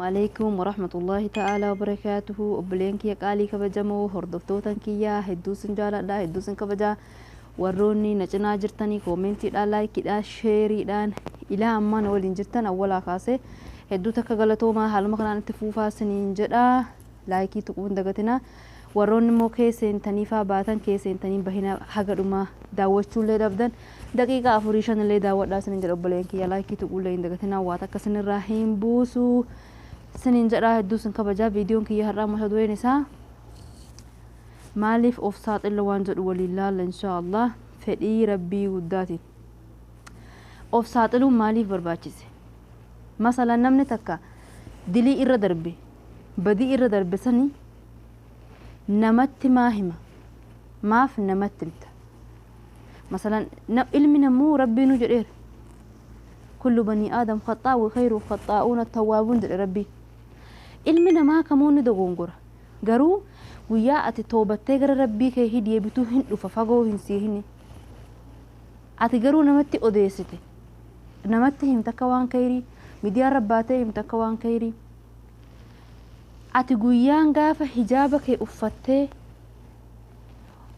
عليكم ورحمة الله تعالى وبركاته. وبلين كي قالي كبجمو هردفتوتن كيا هدوسن جالا دا هدوسن كبجا وروني نجنا جرتني كومنتي دا لايك دا شيري دان إلى أمان ولين جرتن أولا كاسه هدو تكغلطو ما حال مكان تفوفا سنين جدا لايكي تقون دغتنا ورون مو كيسين تنيفا باتن كيسين تنين بهنا حقدما داوچو لي دبدن دقيقة أفوريشن اللي داوت دا سنين جدا بلين كي لايكي تقول لين دغتنا واتك سن الرحيم بوسو سنين جدا هدوسن كبجا فيديون كي هرام محدوين نساء مالف أفساد إلا وانجد ولله إن شاء الله فدي ربي وداتي أفساد إلو مالف برباچيسي مثلا نمني تكا دلي إرى دربي بدي إرى دربي سني نمت ماهمة ماف نمت مت مثلا علمي نمو ربي نجرير كل بني آدم خطاء وخير خطاؤون التوابون در ربي علمي نما كمون دغونغورا غرو ويا أتي توبتي غير ربي كي هدي بتو هن ففاقو هنسي هني أتي غرو نمتي أوديستي نمتي هم تكوان كيري مديا رباتي هم تكوان كيري أتي غيان غاف حجابك أفتي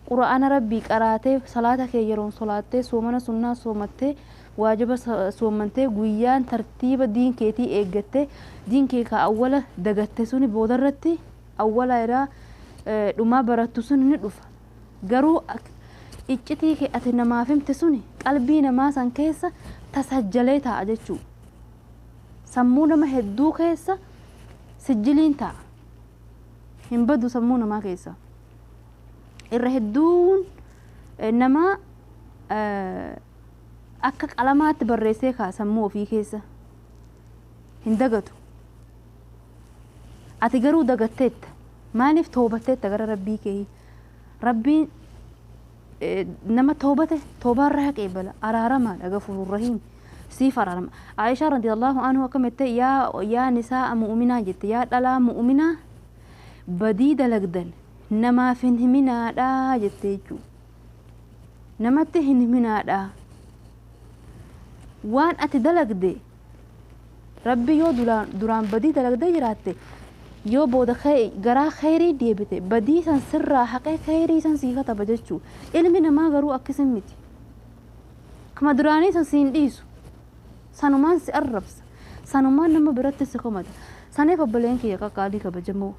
قرآن ربي قراتي صلاتك يرون صلاتي سومنا سنة سومتي واجب سومنتي غيان ترتيب دين كيتي إيجتي دين كيكا أولا دغتي سوني بودرتي أولا إرا dhuma barattu sun ni dhufa garuu iccitii kee ati namaa himte suni qalbii namaa san keessa tasajjalee ta'a jechuu sammuu nama hedduu keessa sijjiliin ta'a hin badu sammuu namaa keessa irra hedduun nama akka qalamaatti barreessee kaa sammuu ofii keessa hin dagatu ati garuu dagatteetta مانف توبته تغير ربي كي ربي نما توبته توبة رها قبل أرارما غفور الرحيم سيف أرارما عائشة رضي الله عنها كمت يا نساء مؤمنات جت يا دلا مؤمنة بديد لقدن نما فينهمنا دا جتيجو نما تهنهمنا دا وان أتدلق دي ربي يو دوران بديد لقدن جراتي يو بود غرا خيري ديبته بدي سن سر حقي خيري سن سيفه بجچو علمنا ما غرو اكسمتي كما دراني سن سينديسو سنمان سيربس سنمان نما برت سكمد سنه فبلينك يا قادي كبجمو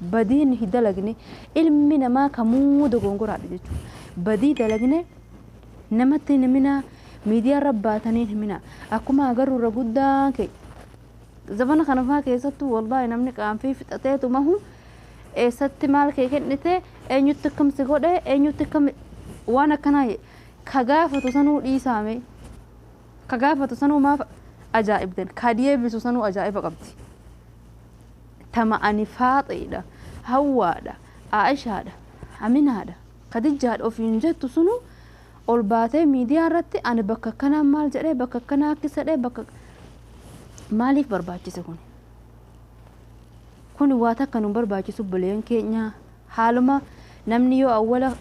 بدي نهدلغني علمنا ما كمو دغونغرا دجچو بدي دلغني نمتي نمنا ميديا رباتني همنا اكما غرو رغدان كي زمان خنفها كيستو والله نمني كان في فتاتو ما هو ست مال كي كنته انيو تكم سغوده انيو تكم وانا كناي كغافه سنو ديسامي كغافه سنو ما عجائب دن كاديه بيسو سنو عجائب قبتي تما اني فاطيدا هوادا عائشه دا امينه دا خديجه او فينجت سنو اولباتي ميديا رتي انا بككنا مال جري بككنا كسده بك مالف برباچيسه كون واتا كانوا برباچيسو بلين كينيا حالما نمنيو اولا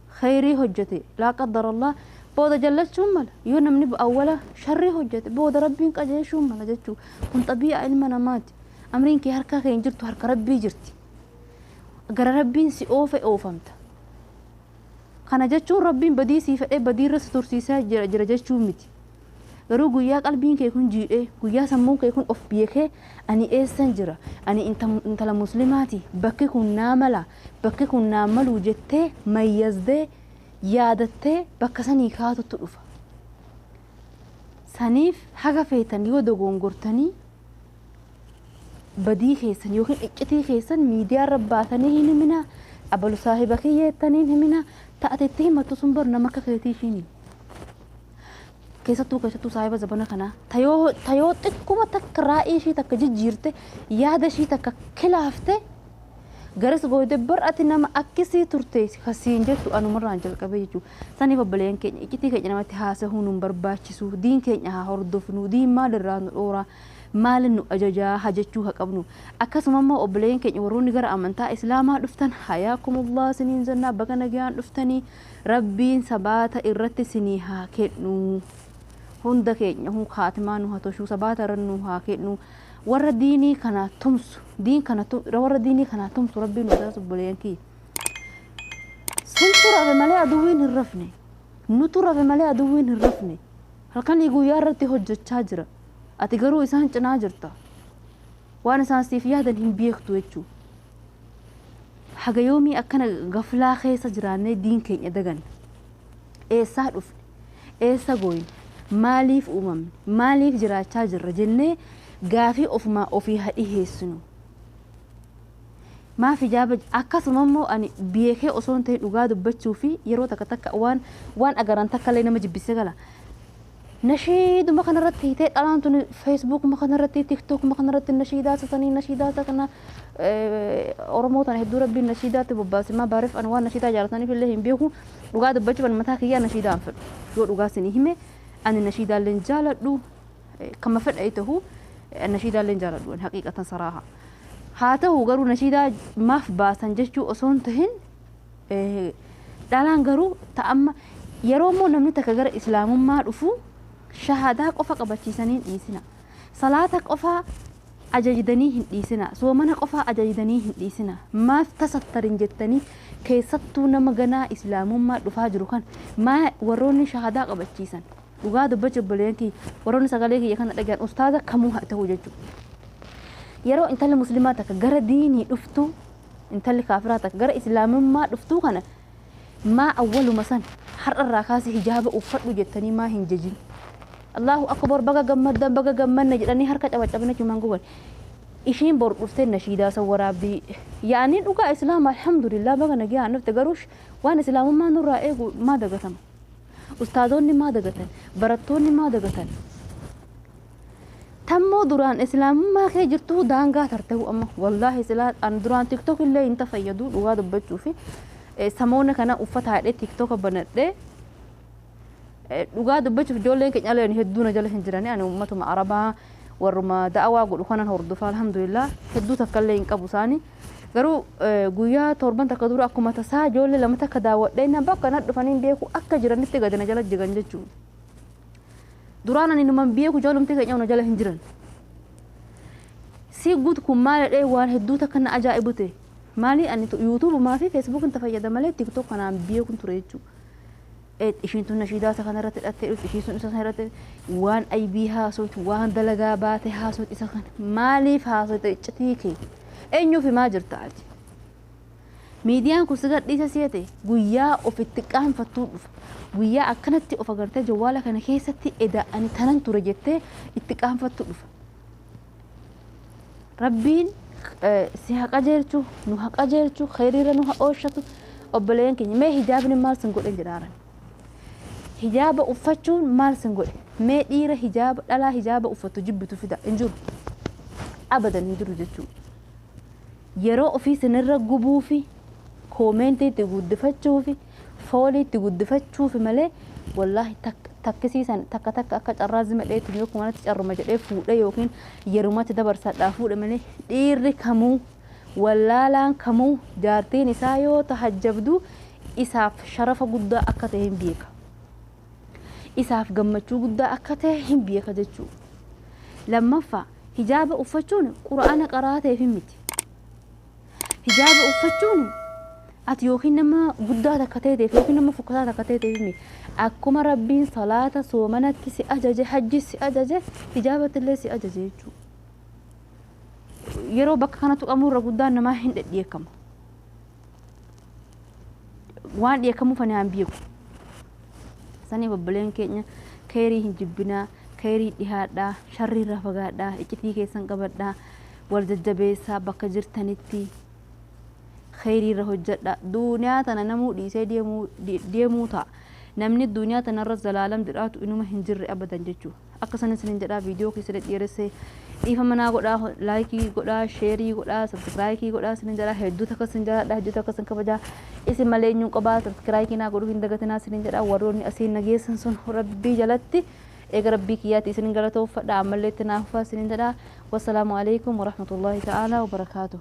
خيري حجتي لا قدر الله بود جلت شمل يو نمني اولا شري حجتي بود ربين قجي شمل جچو كون طبيعه علمنا مات امرين كي هركا كين جرتو هركا ربي جرتي اگر ربين سي اوفمت كان جچو ربين بدي سي فدي بدي رس ترسيسا جرجچو متي garuu guyyaa qalbiin kee kun jiidhee guyyaa sammuun kee kun of beekee ani eessan jira ani intala muslimaati bakki kun naamala bakki kun naamalu jettee mayyazdee yaadattee bakka sanii kaatutti dhufa saniif haga feetan yoo dogongortanii badii keessan yookiin iccitii keessan miidiyaa rabbaatanii hin himina abalu saahiba kiyyeettanii hin himina ta'atetti himattu sun bar nama akka keetii ishini كيستو صاحبة زبنا خنا تيو تكوما تك رأي شيء تك جيرته ياده شيء تك كلافته غرس غويد برأتي نما أكسي ترتي خسين جتو أنو مرة أنجل كبيجو ثاني فبلين كي كتير كي نما تحاسه هون برباچسو دين كي نها هردفنو دين ما دران الأورا مال إنه أججا حجتشو هكابنو أكاس ماما أبلين كي يوروني غير أمانتا إسلاما دفتن حياكم الله سنين زنا بقنا جان دفتني ربين سباتا إرتي سنيها كنو هندك هو خاتمان هتوشو سباتا رنو هاكنو warra diinii kana tumsu warra diinii kana tumsu rabbiin nu taasisu boleeyankii suntu rafe malee aduwwiin hin rafne nutu rafe malee aduwwiin hin rafne halkan guyyaa irratti hojjechaa jira ati garuu isaan cinaa jirta waan isaan siif yaadan hin beektu jechuu haga yoomii akkana gaflaa keessa jiraannee diin keenya dagan eessaa dhufne eessa gooyin maaliif uumamne maaliif jiraachaa jirra jennee gaafii ofumaa ofii hadhiheessinu maaf hijaaba akkasuma immoo ani beekee osoo hin ta'in dhugaa dubbachuu fi yeroo takka waan agaran takka illee nama jibbisee gala nashiiduma kanarratti hiitee dhalaan tun Facebook kanarratti TikTok kanarratti nashiidaa sasanii nashiidaa kana Oromoo tana hedduu rabbiin nashiidaatti bobbaasimaa baariif ani waan nashiidaa jaalataniif illee hin beeku dhugaa dubbachuuf ani mataa kiyyaa nashiidaan fedhu yoo dhugaa isinii hime ani nashiidaallee jaaladhu kama fedha ta'u nashiidaallee jaaladhu ani haqiiqatan saraaha haa ta'u garuu nashiidaa maaf baasan jechuu osoo hin ta'in dhalaan garuu ta'amma yeroo immoo namni takka gara islaamummaa dhufu shahadaa qofa qabachiisanii hin dhiisina salaata qofa ajajdanii hin dhiisina soomana qofa ajajdanii hin dhiisina maaf tasattarin jettanii keessattuu nama ganaa islaamummaa dhufaa jiru kan maa warroonni shahadaa qabachiisan dhugaa dubbachuuf boleeyankii warroonni sagalee kiyya kana dhagayan ustaaza kamuu haa ta'u jechuudha yeroo intalli muslimaa takka gara diinii dhuftu intalli kaafiraa takka gara islaamummaa dhuftu kana maa awwaluma san har'arraa kaasee hijaaba uffadhu jettanii maa hin jejin Allahu akbar baga gammadna jedhanii harka cabacabna cuman guban ishiin bor dhuftee nashiidaa san waraabbii yaani dhugaa islaam alhamdulillah baga nagiyaa nufte garuush waan islaamummaa nurraa eegu maa dagatama ustaadonni maa dagatan barattoonni maa dagatan tammoo duraan islaamummaa kee jirtu daangaa tartee amma wallahi silaa an duraan TikTok illee hin tafayyadu dhugaa dubbachuu fi samoona kana uffata haadhee TikTok banadhee dhugaa dubbachuuf ijoolleen keenya illee hedduu na jala hin jirani ani ummatuma arabaa warruma da'awaa godhu kanan hordofa alhamdulillah hedduu takka illee hin qabu isaanii garuu guyyaa torban takka dura akkuma tasaa ijoollee lama takka daawwadhee na bakka na dhufanii beeku akka jiranitti gadi na jala jigan jechuudha duraan ani numan beeku ijoollumti keenya na jala hin jiran si guut kun maal dhee waan hedduu takka na ajaa'ibu ta'e maali ani YouTube maa fi Facebook ta fayyada malee TikTok kanaan beekun ture jechuudha ishiin tun nashiidaa isa kanarratti hidhattee dhufti ishiin sun isa kanarratti waan aybii haasootu waan dalagaa baate haasootu isa kana maaliif haasootu iccitii kee eenyuuf himaa jirta ati miidiyaan kun si gadhiisa si'ate guyyaa ofitti qaanfattuu dhufa guyyaa akkanatti of agartee jawwaala kana keessatti eda'ani tanan ture jettee itti qaanfattu dhufa rabbiin si haqa jeelchu nu haqa jeelchu khayriira nu oolchatu obboleen keenya mee hijaabni maal sin godhe jedhaaran hijaaba uffachuun maal sin godhe mee dhiira hijaaba dhalaa hijaaba uffatu jibbitu fida hin jiru abadan hin jiru jechuudha yeroo ofii sinirra gubuu fi koomentii itti guddifachuu fi foolii itti guddifachuu fi malee wallaahi takkisiisan takka akka carraazima dheetu yookiin wanti carruma jedhee fuudhee yookiin yerumatti dabarsaadhaa fuudhe malee dhiirri kamuu wallaalaan kamuu jaartiin isaa yoo tahajjabdu isaaf sharafa guddaa akka ta'e hin beeka isaaf gammachuu guddaa akka ta'e hin beeka jechuudha lammaffaa hijaaba uffachuun quraana qaraateef miti hijaaba uffachuun ati yookiin nama guddaa takka ta'eef yookiin nama fukkataa takka ta'eef miti akkuma rabbiin salaata soomanatti si ajaje hajji si ajaje hijaabatti illee si ajaje jechuudha yeroo bakka kanatti qamuurra guddaan namaa hin dhedhiyeekamu waan dhiyeekamuuf ani hin beeku sanii obboleen keenya khayrii hin jibbinaa khayrii dhihaadhaa sharriirraa fagaadhaa iccitii keessan qabadhaa wal jajjabeessaa bakka jirtanitti khayriirra hojjedhaa duuniyaa tana namuu dhiisee deemuu ta'a namni duuniyaa tanarra zalaalam jedhaatu inuma hin jirre abadan jechuudha akkasanis hin jedhaa viidiyoo keessatti dhiyeessee dhiifa manaa godhaa laayikii godhaa sheerii godhaa sabskiraayikii godhaa sin jedhaa hedduu takka sin jedhaa hedduu takka sin kabajaa isin malee eenyuun qabaa sabskiraayikii naa godhuu hin dagatinaa sin jedhaa warroonni asiin nageessan sun rabbii jalatti eega rabbii kiyyaatti isin galatoofadha ammallee itti naafufaa sin jedhaa wassalaamu alaikum warahmatullahi ta'ala wabarakaatuh